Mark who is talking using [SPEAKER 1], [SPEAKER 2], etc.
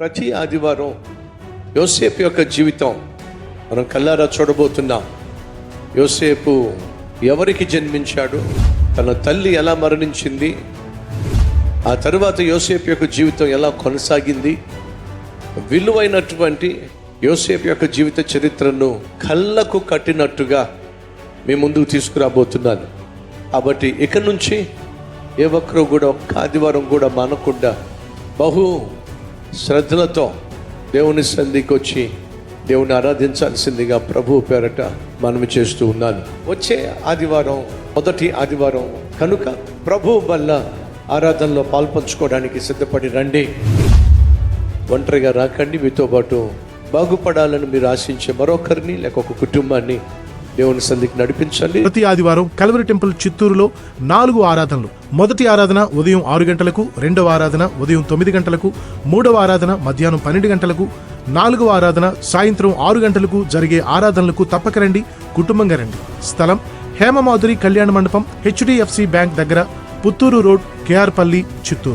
[SPEAKER 1] ప్రతి ఆదివారం యోసేపు యొక్క జీవితం మనం కళ్ళారా చూడబోతున్నాం. యోసేపు ఎవరికి జన్మించాడు, తన తల్లి ఎలా మరణించింది, ఆ తరువాత యోసేపు యొక్క జీవితం ఎలా కొనసాగింది, విలువైనటువంటి యోసేపు యొక్క జీవిత చరిత్రను కళ్ళకు కట్టినట్టుగా మీ ముందుకు తీసుకురాబోతున్నాను. కాబట్టి ఇక నుంచి ఏ ఒక్కరు కూడా ఒక్క ఆదివారం కూడా మానకుండా బహు శ్రద్ధలతో దేవుని సన్నిధికి వచ్చి దేవుని ఆరాధించాల్సిందిగా ప్రభు పేరట మనవి చేస్తూ ఉన్నాను. వచ్చే ఆదివారం మొదటి ఆదివారం కనుక ప్రభు వల్ల ఆరాధనలో పాల్పంచుకోవడానికి సిద్ధపడి రండి. ఒంటరిగా రాకండి, మీతో పాటు బాగుపడాలని మీరు ఆశించే మరొకరిని లేక ఒక కుటుంబాన్ని దేవుని సన్నిధికి నడిపించండి.
[SPEAKER 2] ప్రతి ఆదివారం కల్వరి టెంపుల్ చిత్తూరులో 4 ఆరాధనలు. మొదటి ఆరాధన ఉదయం 6 గంటలకు, రెండవ ఆరాధన ఉదయం 9 గంటలకు, మూడవ ఆరాధన మధ్యాహ్నం 12 గంటలకు, 4వ ఆరాధన సాయంత్రం 6 గంటలకు జరిగే ఆరాధనలకు తప్పక రండి, కుటుంబంగా రండి. స్థలం హేమమాధురి కళ్యాణ మండపం, HDFC బ్యాంక్ దగ్గర, పుత్తూరు రోడ్, KR పల్లి, చిత్తూరు.